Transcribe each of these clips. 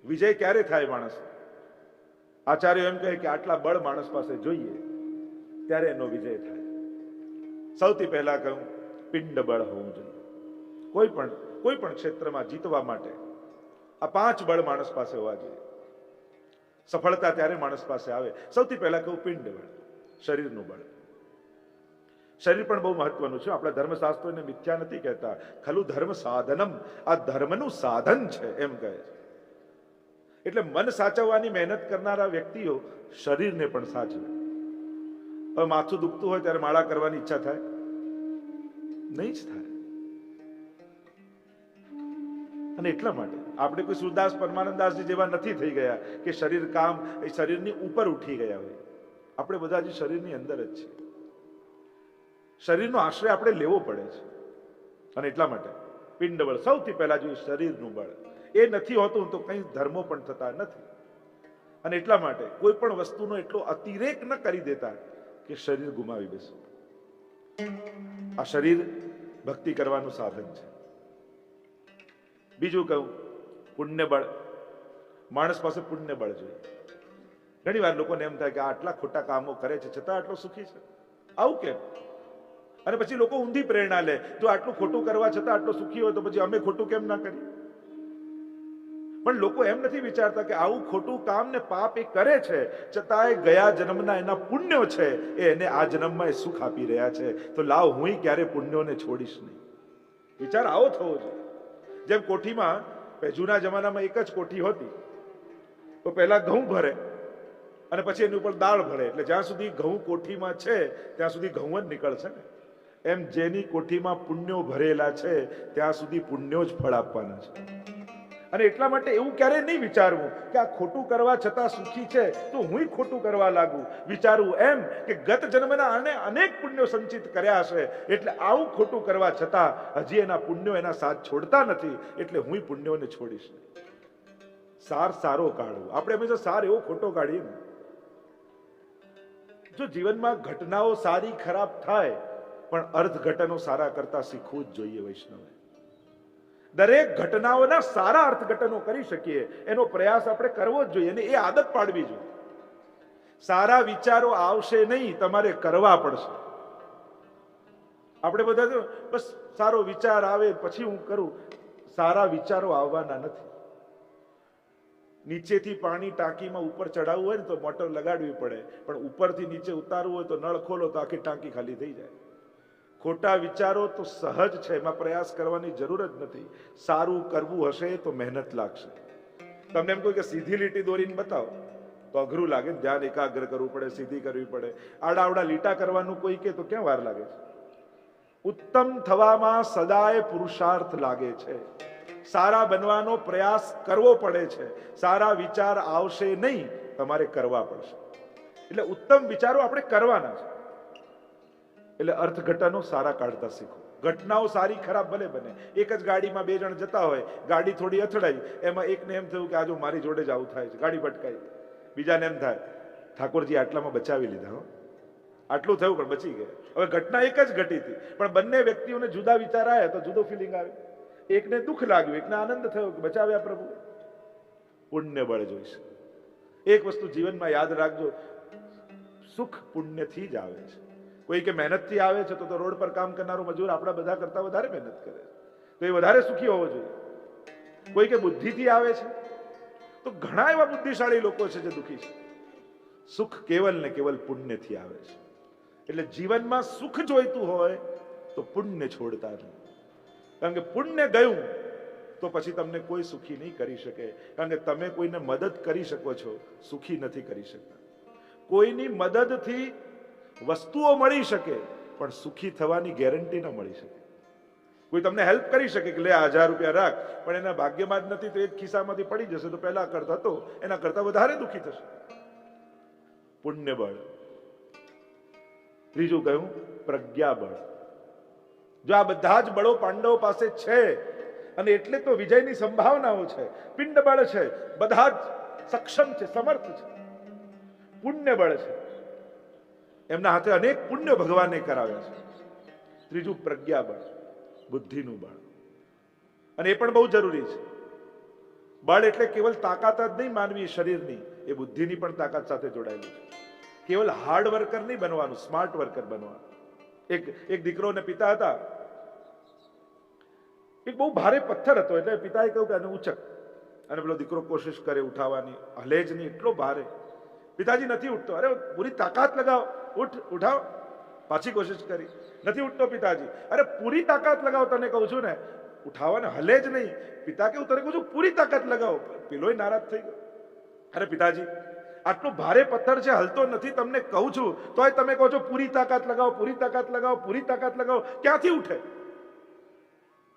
વિજય ક્યારે થાય માણસ? આચાર્ય એમ કહે કે આટલા બળ માણસ પાસે જોઈએ ત્યારે એનો વિજય થાય. સૌથી પહેલા કહું, પિંડ બળ હોવું જોઈએ. કોઈ પણ ક્ષેત્રમાં જીતવા માટે આ 5 બળ માણસ પાસે હોવા જોઈએ. સફળતા ત્યારે માણસ પાસે આવે. સૌથી પહેલા કહું પિંડ બળ, શરીરનું બળ. શરીર પણ બહુ મહત્વનું છે. આપણા ધર્મશાસ્ત્રો એને મિથ્યા નથી કહેતા. ખલું ધર્મ સાધનમ, આ ધર્મનું સાધન છે એમ કહે છે. એટલે મન સાચવવાની મહેનત કરનારા વ્યક્તિઓ શરીરને પણ સાચવે. હવે માથું દુખતું હોય ત્યારે માળા કરવાની ઈચ્છા થાય? નહીં જ થાય. અને એટલા માટે આપણે કોઈ સુરદાસ પરમાનંદાસજી જેવા નથી થઈ ગયા કે શરીર કામ એ શરીરની ઉપર ઉઠી ગયા હોય. આપણે બધા જ શરીરની અંદર જ છીએ. શરીરનો આશ્રય આપણે લેવો પડે છે. અને એટલા માટે પિંડ બળ સૌથી પહેલા જોઈએ. શરીરનું બળ એ નથી હોતું તો કંઈ ધર્મો પણ થતા નથી. અને એટલા માટે કોઈ પણ વસ્તુનો એટલો અતિરેક ન કરી દેતા કે શરીર ગુમાવી બેસો. આ શરીર ભક્તિ કરવાનું સાધન છે. બીજું કહું, પુણ્ય બળ. માણસ પાસે પુણ્ય બળ જોઈએ. ઘણી વાર લોકોને એમ થાય કે આટલા ખોટા કામો કરે છે છતાં આટલો સુખી છે, આવું કેમ? અને પછી લોકો ઊંધી પ્રેરણા લે, જો આટલું ખોટું કરવા છતાં આટલો સુખી હોય તો પછી અમે ખોટું કેમ ના કરીએ? પણ લોકો એમ નથી વિચારતા કે આવું ખોટું કામ ને પાપ એ કરે છે છતાંય ગયા જન્મના એના પુણ્યો છે એ એને આ જન્મમાં એ સુખ આપી રહ્યા છે. તો લાવ હું ક્યારે પુણ્યોને છોડીશ નહીં. વિચાર આવો થવો જોઈએ. જેમ કોઠીમાં જૂના જમાનામાં એક જ કોઠી હતી તો પહેલા ઘઉં ભરે અને પછી એની ઉપર દાળ ભરે. એટલે જ્યાં સુધી ઘઉં કોઠીમાં છે ત્યાં સુધી ઘઉં જ નીકળશે ને. એમ જેની કોઠીમાં પુણ્યો ભરેલા છે ત્યાં સુધી પુણ્યો જ ફળ આપવાના છે. અને એટલા માટે એવું ક્યારેય નહીં વિચારવું કે આ ખોટું કરવા છતાં સુખી છે તો હું ખોટું કરવા લાગુ. વિચારવું એમ કે ગત જન્મના આને અનેક પુણ્યો સંચિત કર્યા છે એટલે આવું ખોટું કરવા છતાં હજી એના પુણ્યો એના સાથ છોડતા નથી એટલે હું પુણ્યોને છોડીશ નહીં. સાર સારો કાઢવું. આપણે હંમેશા સાર એવો ખોટો કાઢીએ ને. જો જીવનમાં ઘટનાઓ સારી ખરાબ થાય પણ અર્થઘટનો સારા કરતા શીખવું જ જોઈએ. વૈષ્ણવે દરેક ઘટનાઓના સારા અર્થઘટનો કરી શકીએ એનો પ્રયાસ આપણે કરવો જ જોઈએ અને એ આદત પાડવી જોઈએ. સારા વિચારો આવશે નહીં, તમારે કરવા પડશે. આપણે બધા બસ સારો વિચાર આવે પછી હું કરું. સારા વિચારો આવવાના નથી. નીચેથી પાણી ટાંકીમાં ઉપર ચડાવવું હોય ને તો મોટર લગાડવી પડે, પણ ઉપરથી નીચે ઉતારવું હોય તો નળ ખોલો તો આખી ટાંકી ખાલી થઈ જાય. ખોટા વિચારો તો સહજ છે, એમાં પ્રયાસ કરવાની જરૂર જ નથી. સારું કરવું હશે તો મહેનત લાગશે. તમને એમ કહું કે સીધી લીટી દોરીને બતાવો તો અઘરું લાગે. ધ્યાન એકાગ્ર કરવું પડે, સીધી કરવી પડે. આડા લીટા કરવાનું કોઈ કે તો ક્યાં વાર લાગે છે? ઉત્તમ થવામાં સદાય પુરુષાર્થ લાગે છે. સારા બનવાનો પ્રયાસ કરવો પડે છે. સારા વિચાર આવશે નહીં, તમારે કરવા પડશે. એટલે ઉત્તમ વિચારો આપણે કરવાના છે. એટલે અર્થઘટનો સારા કાઢતા શીખો. ઘટનાઓ સારી ખરાબ ભલે બને. એક જ ગાડીમાં 2 જણ જતા હોય, ગાડી થોડી અથડાઈ, એમાં એકને એમ થયું કે આજો મારી જોડે જ આવું થાય છે, ગાડી ભટકાઈ. બીજાને એમ થાય ઠાકોરજી આટલામાં બચાવી લીધા, હો આટલું થયું પણ બચી ગયા. હવે ઘટના એક જ ઘટી હતી પણ બંને વ્યક્તિઓને જુદા વિચાર આવ્યા તો જુદો ફિલિંગ આવે. એકને દુઃખ લાગ્યું, એકને આનંદ થયો કે બચાવ્યા પ્રભુ. પુણ્ય બળ જોઈશે. એક વસ્તુ જીવનમાં યાદ રાખજો, સુખ પુણ્યથી જ આવે છે. કોઈ કે મહેનતથી આવે છે તો રોડ પર કામ કરનારો મજૂર આપણા બધા કરતા વધારે મહેનત કરે તો એ વધારે સુખી હોવો જોઈએ. કોઈ કે બુદ્ધિથી આવે છે તો ઘણા એવા બુદ્ધિશાળી લોકો છે જે દુઃખી છે. સુખ કેવલ ને કેવલ પુણ્યથી આવે છે. એટલે જીવનમાં સુખ જોઈતું હોય તો પુણ્ય છોડતા નહીં. કારણ કે પુણ્ય ગયું તો પછી તમને કોઈ સુખી નહીં કરી શકે. કારણ કે તમે કોઈને મદદ કરી શકો છો, સુખી નથી કરી શકતા. કોઈની મદદથી વસ્તુઓ મળી શકે પણ સુખી થવાની ગેરંટી ન મળી શકે. કોઈ તમને હેલ્પ કરી શકે કે લે 1000 રૂપિયા રાખ, પણ એના ભાગ્યમાં જ નથી તો એ ખિસ્સામાંથી પડી જશે તો પહેલા કરતા હતો એના કરતા વધારે દુઃખી થશે. પુણ્ય બળ. ત્રીજું કહ્યું પ્રજ્ઞા બળ. જો આ બધા જ બળો પાંડવો પાસે છે અને એટલે તો વિજયની સંભાવનાઓ છે. પિંડ બળ છે, બધા જ સક્ષમ છે, સમર્થ છે. પુણ્ય બળ છે, એમના હાથે અનેક પુણ્ય ભગવાને કરાવ્યા છે. ત્રીજું પ્રજ્ઞા બળ, બુદ્ધિનું બળ. અને એ પણ બહુ જરૂરી છે. બળ એટલે કેવલ તાકાત જ નહીં માનવી શરીરની, એ બુદ્ધિની પણ તાકાત સાથે જોડાયેલું છે. કેવલ હાર્ડ વર્કર નહીં બનવાનું, સ્માર્ટ વર્કર બનવાનું. એક દીકરો ને પિતા હતા. એક બહુ ભારે પથ્થર હતો, એટલે પિતાએ કહ્યું કે આને ઉચક. અને પેલો દીકરો કોશિશ કરે ઉઠાવવાની, હલે જ નહીં, એટલો ભારે. પિતાજી નથી ઉઠતો. અરે પૂરી તાકાત લગાવ, ઉઠાવ. પાછી કોશિશ કરી, નથી ઉઠતો પિતાજી. અરે પૂરી તાકાત લગાવ, તને કહું છું ને, ઉઠાવવાને હલે જ નહીં. પિતા કેવું, તને કહું છું પૂરી તાકાત લગાવો. પેલોય નારાજ થઈ ગયો. અરે પિતાજી, આટલો ભારે પથ્થર છે, હલતો નથી, તમને કહું છું તોય તમે કહો છો પૂરી તાકાત લગાવો, પૂરી તાકાત લગાવો, પૂરી તાકાત લગાવો. ક્યાંથી ઉઠે?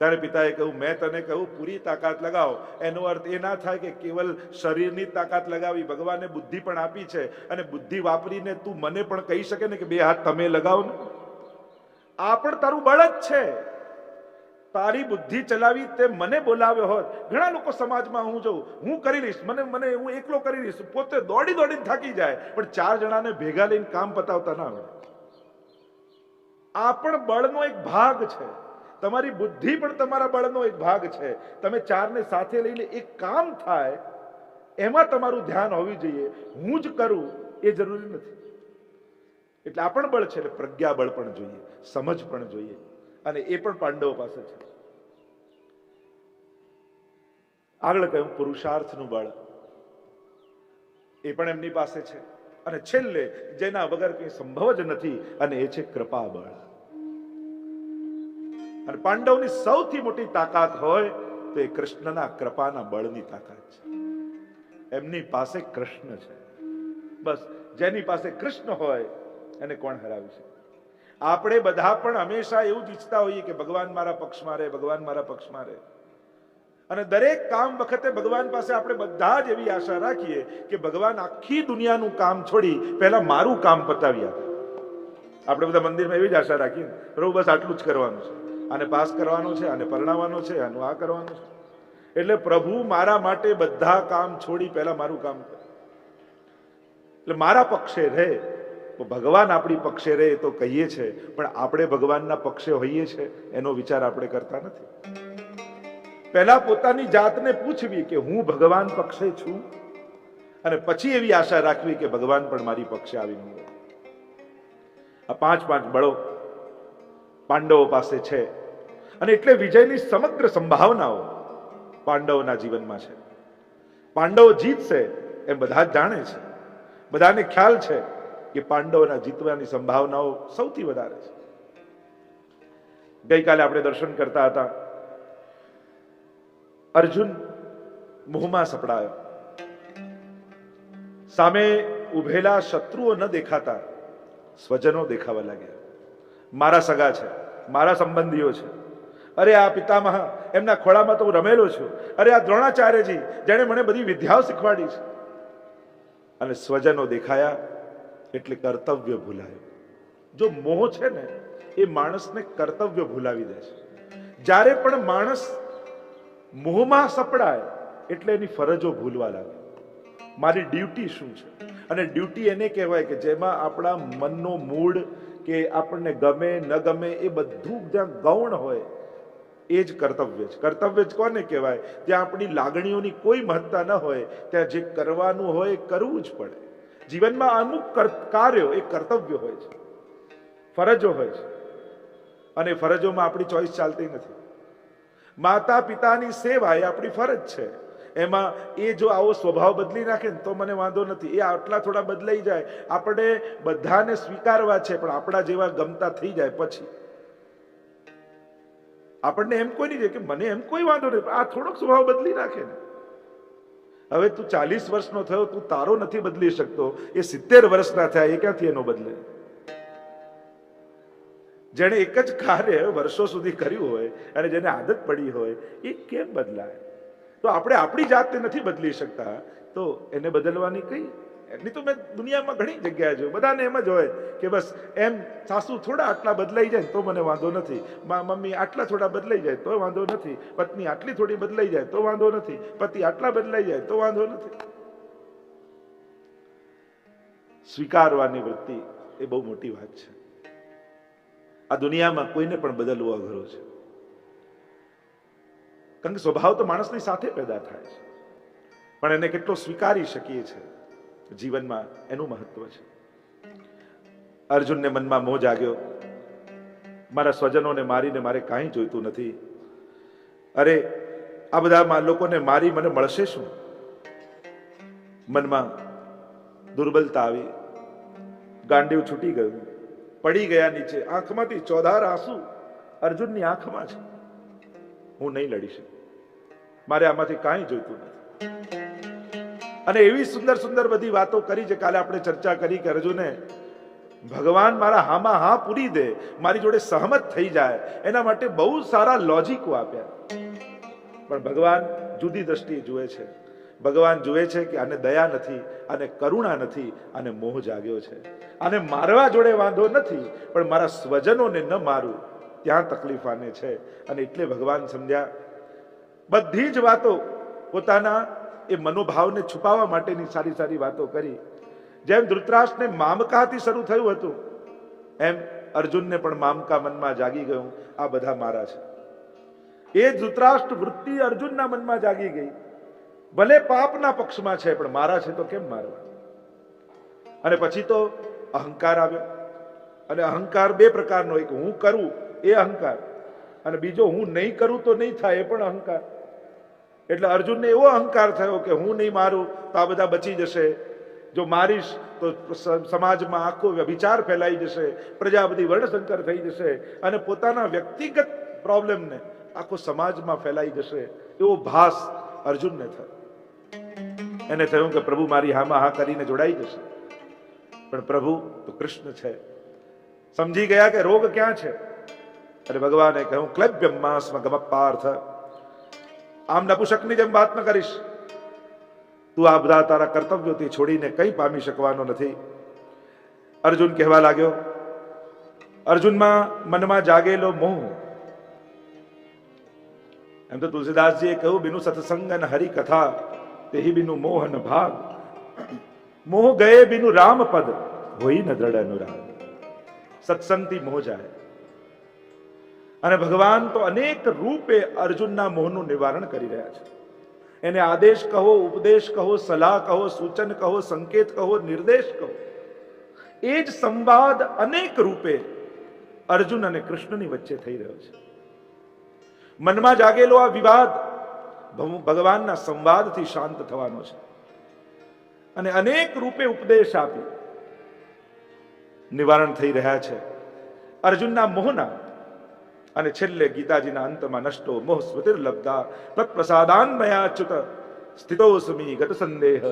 ત્યારે પિતાએ કહ્યું, મેં તને કહ્યું પૂરી તાકાત લગાવો, એનો અર્થ એ ના થાય કે કેવલ શરીરની તાકાત લગાવી. ભગવાને બુદ્ધિ પણ આપી છે, અને બુદ્ધિ વાપરીને તું મને પણ કહી શકે ને કે બે હાથ તમે લગાવો ને. આ પણ તારું બળ જ છે. તારી બુદ્ધિ ચલાવી તે મને બોલાવ્યો હોત. ઘણા લોકો સમાજમાં હું જોઉં, હું કરી લઈશ, મને હું એકલો કરી લઈશ, પોતે દોડી દોડીને થાકી જાય, પણ 4 જણાને ભેગા લઈને કામ પતાવતા ના આવડે. આ પણ બળનો એક ભાગ છે. તમારી બુદ્ધિ પણ તમારા બળનો એક ભાગ છે. તમે 4 ને સાથે લઈને એક કામ થાય, એમાં તમારું ધ્યાન હોવું જોઈએ. હું જ કરું એ જરૂરી નથી. એટલે આ પણ બળ છે. એટલે પ્રજ્ઞા બળ પણ જોઈએ, સમજ પણ જોઈએ, અને એ પણ પાંડવો પાસે છે. આગળ કહ્યું પુરુષાર્થનું બળ, એ પણ એમની પાસે છે. અને છેલ્લે જેના વગર કંઈ સંભવ જ નથી, અને એ છે કૃપા બળ. અને પાંડવની સૌથી મોટી તાકાત હોય તો એ કૃષ્ણના કૃપાના બળની તાકાત છે. એમની પાસે કૃષ્ણ છે. બસ જેની પાસે કૃષ્ણ હોય એને કોણ હરાવી શકે? આપણે બધા પણ હંમેશા એવું જ ઈચ્છતા હોઈએ કે ભગવાન મારા પક્ષમાં રહે, ભગવાન મારા પક્ષમાં રહે. અને દરેક કામ વખતે ભગવાન પાસે આપણે બધા જ એવી આશા રાખીએ કે ભગવાન આખી દુનિયાનું કામ છોડી પહેલા મારું કામ પતાવી આપે. આપણે બધા મંદિરમાં એવી જ આશા રાખીએ, પ્રભુ બસ આટલું જ કરવાનું છે, આને પાસ કરવાનો છે, આને પરણાવવાનો છે, આનું આ કરવાનું છે. એટલે પ્રભુ મારા માટે બધા કામ છોડી પહેલા મારું કામ કરે. એટલે મારા પક્ષે રહે. ભગવાન આપણી પક્ષે રહે તો કહીએ છે, પણ આપણે ભગવાનના પક્ષે હોઈએ છે એનો વિચાર આપણે કરતા નથી. પહેલા પોતાની જાતને પૂછવી કે હું ભગવાન પક્ષે છું, અને પછી એવી આશા રાખવી કે ભગવાન પણ મારી પક્ષે આવીને હોય. આ 5 બળો પાંડવો પાસે છે, અને એટલે વિજયની સમગ્ર સંભાવનાઓ પાંડવોના જીવનમાં છે. પાંડવો જીતશે એમ બધા જ જાણે છે. બધાને ખ્યાલ છે કે પાંડવોના જીતવાની સંભાવનાઓ સૌથી વધારે છે. ગઈકાલે આપણે દર્શન કરતા હતા. અર્જુન મોહમાં સપડાયો. સામે ઉભેલા શત્રુઓ ન દેખાતા સ્વજનો દેખાવા લાગ્યા. મારા સગા છે, મારા સંબંધીઓ છે. અરે આ પિતામહ, એમના ખોળામાં તો હું રમેલો છું. અરે આ દ્રોણાચાર્યજી, જેણે મને બધી વિદ્યાઓ શીખવાડી છે. અને સ્વજનો દેખાયા એટલે કર્તવ્ય ભૂલાયું. જો મોહ છે ને, એ માણસને કર્તવ્ય ભૂલાવી દે છે. જ્યારે પણ માણસ મોહમાં સપડાય એટલે એની ફરજો ભૂલવા લાગે. મારી ડ્યુટી શું છે? અને ડ્યુટી એને કહેવાય કે જેમાં આપણા મનનો મૂડ કે આપણને ગમે ન ગમે એ બધું જ્યાં ગૌણ હોય એ જ કર્તવ્ય છે. કર્તવ્ય જ કોને કહેવાય? જ્યાં આપણી લાગણીઓની કોઈ મહત્તા ન હોય, ત્યાં જે કરવાનું હોય એ કરવું જ પડે. જીવનમાં અમુક કાર્યો એ કર્તવ્ય હોય છે, ફરજો હોય છે, અને ફરજોમાં આપણી ચોઈસ ચાલતી નથી. માતા પિતાની સેવા એ આપણી ફરજ છે. એમાં એ જો આવો સ્વભાવ બદલી નાખે ને તો મને વાંધો નથી. એ આટલા થોડા બદલાઈ જાય, આપણે બધાને સ્વીકારવા છે, પણ આપણા જેવા ગમતા થઈ જાય પછી આપણને એમ કોઈ નહીં કે મને એમ કોઈ વાંધો નહીં, આ થોડોક સ્વભાવ બદલી નાખે ને. હવે તું 40 વર્ષનો થયો, તું તારો નથી બદલી શકતો, એ 70 વર્ષના થયા, એ ક્યાંથી એનો બદલે? જેને એક જ કાર્ય વર્ષો સુધી કર્યું હોય અને જેને આદત પડી હોય એ કેમ બદલાય? તો આપણે આપણી જાતને નથી બદલી શકતા, તો એને બદલવાની કઈ? એટલી તો મેં દુનિયામાં ઘણી જગ્યાએ જોયું, બધાને એમ જ હોય કે બસ એમ સાસુ થોડા આટલા બદલાઈ જાય તો મને વાંધો નથી, મમ્મી આટલા થોડા બદલાઈ જાય તો વાંધો નથી, પત્ની આટલી થોડી બદલાઈ જાય તો વાંધો નથી, પતિ આટલા બદલાઈ જાય તો વાંધો નથી. સ્વીકારવાની વૃત્તિ એ બહુ મોટી વાત છે. આ દુનિયામાં કોઈને પણ બદલવું અઘરું છે, કારણ કે સ્વભાવ તો માણસની સાથે પેદા થાય છે. પણ એને કેટલો સ્વીકારી શકીએ છીએ જીવનમાં, એનું મહત્વ છે. અર્જુનને મનમાં મોહ જાગ્યો, મારા સ્વજનોને મારીને મારે કાંઈ જોઈતું નથી. અરે આ બધા લોકોને મારી મને મળશે શું? મનમાં દુર્બલતા આવી, ગાંડીવ છૂટી ગયું, પડી ગયા નીચે. આંખમાંથી ચોધાર આંસુ અર્જુનની આંખમાં છે. હું નહીં લડી શકું, મારે આમાંથી કાંઈ જોઈતું નથી. અને એવી સુંદર સુંદર બધી વાતો કરી છે. કાલે આપણે ચર્ચા કરી કે અર્જુને ભગવાન મારા હામાં હા પૂરી દે, મારી જોડે સહમત થઈ જાય, એના માટે બહુ સારા લોજિકો આપ્યા. પણ ભગવાન જુદી દ્રષ્ટિએ જુએ છે. ભગવાન જુએ છે કે આને દયા નથી, આને કરુણા નથી, આને મોહ જાગ્યો છે. આને મારવા જોડે વાંધો નથી, પણ મારા સ્વજનોને ન મારું ત્યાં તકલીફ આને છે. અને એટલે ભગવાન સમજ્યા. બધી જ વાતો પોતાના એ મનોભાવને છુપાવવા માટેની સારી સારી વાતો કરી. જેમ ધૃતરાષ્ટ્રને મામકાથી શરૂ થયું હતું, એમ અર્જુનને પણ મામકા મનમાં જાગી ગયું, આ બધા મારા છે. એ ધૃતરાષ્ટ્ર વૃત્તિ અર્જુનના મનમાં જાગી ગઈ. ભલે પાપના પક્ષમાં છે, પણ મારા છે તો કેમ મારવા? અને પછી તો અહંકાર આવ્યો. અને અહંકાર બે પ્રકારનો, એક હું કરું એ અહંકાર, અને બીજો હું નહીં કરું તો નહીં થાય એ પણ અહંકાર. એટલે અર્જુનને એવો અહંકાર થયો કે હું નહીં મારું તો આ બધા બચી જશે, જો મારીશ તો સમાજમાં આખો વિચાર ફેલાઈ જશે, પ્રજા બધી વર્ણશંકર થઈ જશે, અને પોતાના વ્યક્તિગત પ્રોબ્લેમને આખો સમાજમાં ફેલાઈ જશે, એવો ભાસ અર્જુનને થયો. એને થયું કે પ્રભુ મારી હામાં હા કરીને જોડાઈ જશે. પણ પ્રભુ તો કૃષ્ણ છે, સમજી ગયા કે રોગ ક્યાં છે. અને ભગવાને કહ્યું ક્લબ્યમ્માસ્મ ગમપાર્થ, આમ નપુસકની જેમ વાત ન કરીશ. તું આ બધા તારા કર્તવ્યોથી છોડીને કંઈ પામી શકવાનો નથી. અર્જુન કહેવા લાગ્યો. અર્જુનમાં મનમાં જાગેલો મોહ, એમ તો તુલસીદાસજીએ કહ્યું બિનુ સત્સંગ ન હરિ કથા તેહી બિનુ મોહન ભાગ, મોહ ગયે બિનુ રામ પદ હોઈ ન દ્રઢ અનુરાગ. સત્સંગથી મોહ જાય. અને ભગવાન તો અનેક રૂપે અર્જુનના મોહનું નિવારણ કરી રહ્યા છે. એને આદેશ કહો, ઉપદેશ કહો, સલાહ કહો, સૂચન કહો, સંકેત કહો, નિર્દેશ કહો, એ જ સંવાદ અનેક રૂપે અર્જુન અને કૃષ્ણની વચ્ચે થઈ રહ્યો છે. મનમાં જાગેલો આ વિવાદ ભગવાનના સંવાદથી શાંત થવાનો છે. અને અનેક રૂપે ઉપદેશ આપી નિવારણ થઈ રહ્યા છે અર્જુનના મોહના. અને છેલ્લે ગીતાજીના અંતમાં નષ્ટો મોહ સ્મૃતિર્લબ્ધા તત્પ્રસાદાન્મયાચ્યુત સ્થિતોસ્મિ ગત સંદેહ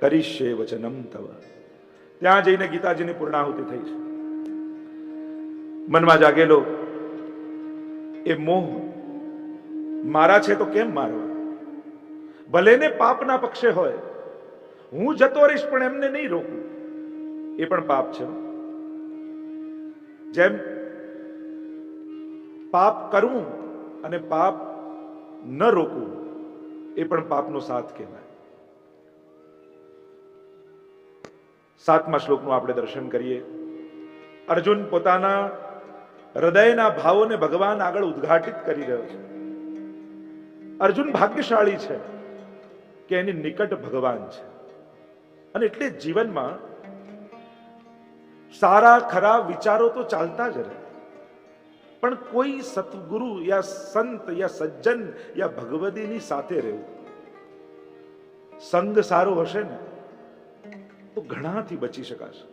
કરીષ્યે વચનમ તવ. ત્યાં જઈને ગીતાજીની પૂર્ણાહુતિ થઈ છે. મનમાં જાગેલો એ મોહ મારા છે તો કેમ મારવા? ભલે ને પાપના પક્ષે હોય, હું જતો રહીશ પણ એમને નહીં રોકું, એ પણ પાપ છે. જેમ પાપ કરવું અને પાપ ન રોકવું એ પણ પાપનો સાથ કહેવાય. 7મા શ્લોકનું આપણે દર્શન કરીએ. અર્જુન પોતાના હૃદયના ભાવોને ભગવાન આગળ ઉદ્ઘાટિત કરી રહ્યો છે. અર્જુન ભાગ્યશાળી છે કે એની નિકટ ભગવાન છે. અને એટલે જીવનમાં સારા ખરા વિચારો તો ચાલતા જ રહે, પણ કોઈ સતગુરુ યા સંત યા સજ્જન યા ભગવદીની સાથે રહેવું. સંગ સારો હશે ને તો ઘણાથી બચી શકાશે.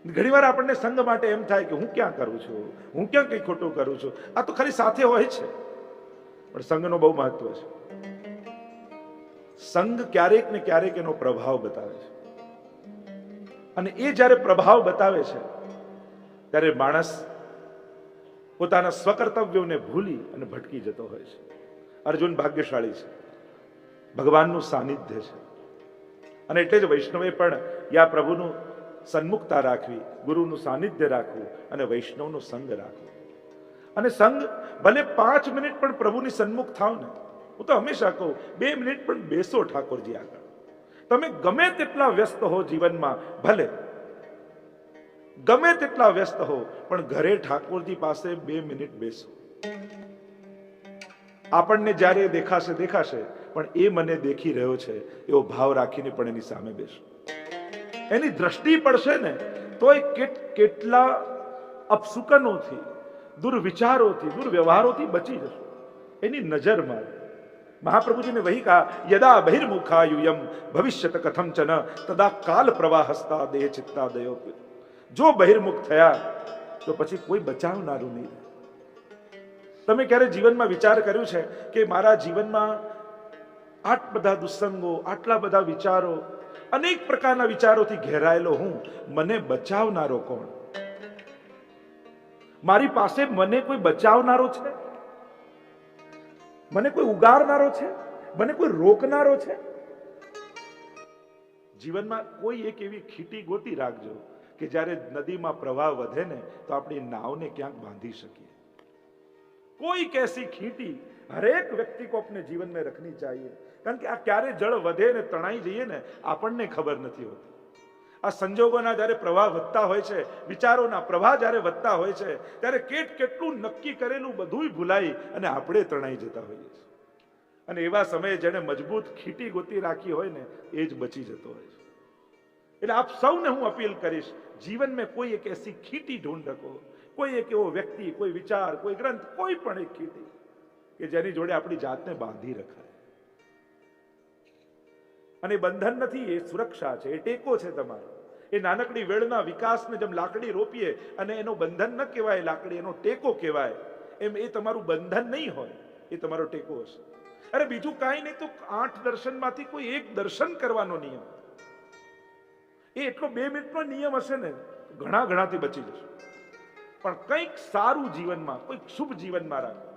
ઘણીવાર આપણને સંગ માટે એમ થાય કે હું ક્યાં કરું છું, હું ક્યાં કઈ ખોટું કરું છું. આ તો ખાલી સાથે હોય છે, પણ સંગનો બહુ મહત્વ છે. સંગ ક્યારેક ને ક્યારેક એનો પ્રભાવ બતાવે છે. અને એ જ્યારે પ્રભાવ બતાવે છે ત્યારે માણસ પોતાના સ્વકર્તવ્યોને ભૂલી અને ભટકી જતો હોય છે. અર્જુન ભાગ્યશાળી છે, ભગવાનનું સાનિધ્ય છે. અને એટલે જ વૈષ્ણવે પણ યા પ્રભુનું સન્મુખતા રાખવી, ગુરુનું સાનિધ્ય રાખવું અને વૈષ્ણવનો સંગ રાખવો. અને સંગ ભલે 5 મિનિટ પણ પ્રભુની સન્મુખ થાવ ને, હું તો હંમેશા કહું 2 મિનિટ પણ બેસો ઠાકોરજી આગળ. તમે ગમે તેટલા વ્યસ્ત હો જીવનમાં, ભલે ગમે તેટલા વ્યસ્ત હો, પણ ઘરે ઠાકોરજી પાસે 2 મિનિટ બેસો. આપણને જ્યારે દેખાશે, પણ એ મને દેખી રહ્યો છે એવો ભાવ રાખીને પણ એની સામે બેસો. એની દ્રષ્ટિ પડશે ને તોય કેટલા અપશુકનોથી, દુર્વિચારોથી, દુર્વ્યવહારોથી બચી જશો. એની નજરમાં મહાપ્રભુજીને વહી કહા, યદા બહિર્મુખાયુયમ ભવિષ્યત કથંચન તદા કાલ પ્રવાહસ્તા દેહ ચિત્તાદયો. જો બહિર્મુખ થયા તો પછી કોઈ બચાવનારું નહીં. તમે ક્યારે જીવનમાં વિચાર કર્યું છે કે મારા જીવનમાં આટલા બધા દુસ્સંગો, આટલા બધા વિચારો, અનેક પ્રકારના વિચારોથી ઘેરાયેલો હું, મને બચાવનારો કોણ? મારી પાસે મને કોઈ બચાવનારો છે? મને કોઈ ઉગારનારો છે? મને કોઈ રોકનારો છે? જીવનમાં કોઈ એક એવી ખીટી ગોતી રાખજો કે જ્યારે નદીમાં પ્રવાહ વધે ને તો આપણી નાવને ક્યાંક બાંધી શકીએ. कोई कैसी खींटी हरेक व्यक्ति को अपने जीवन में रखनी चाहिए. કારણ કે આ ક્યારે જળ વધે ને તણાઈ જઈએ ને આપણને ખબર નથી હોતી. આ સંજોગોના જ્યારે પ્રવાહ વધતા હોય છે, વિચારોના પ્રવાહ જ્યારે વધતા હોય છે, ત્યારે કેટલું નક્કી કરેલું બધું ભૂલાઈ અને આપણે તણાઈ જતા હોઈએ છીએ. અને એવા સમયે જેને મજબૂત ખીટી ગોતી રાખી હોય ને એ જ બચી જતો હોય છે. એટલે આપ સૌને હું અપીલ કરીશ, જીવન में कोई एक ऐसी खीटी ढूंढ रखो, કોઈ એક એવો વ્યક્તિ, કોઈ વિચાર, કોઈ ગ્રંથ, કોઈ પણ એક ખીટી કે જેની જોડે આપણી જાતને બાંધી રખાય. અને બંધન નથી, એ સુરક્ષા છે, એ ટેકો છે તમારો. એ નાનકડી વેળના વિકાસને જેમ લાકડી રોપીએ અને એનો બંધન ન કહેવાય, લાકડી એનો ટેકો કહેવાય, એમ એ તમારું બંધન નહીં હોય, એ તમારો ટેકો હશે. અરે બીજું કાંઈ નહીં તો 8 દર્શનમાંથી કોઈ એક દર્શન કરવાનો નિયમ, એ એટલો 2 મિનિટનો નિયમ હશે ને ઘણાથી બચી જશે. પણ કંઈક સારું જીવનમાં, કોઈક શુભ જીવનમાં રાખો.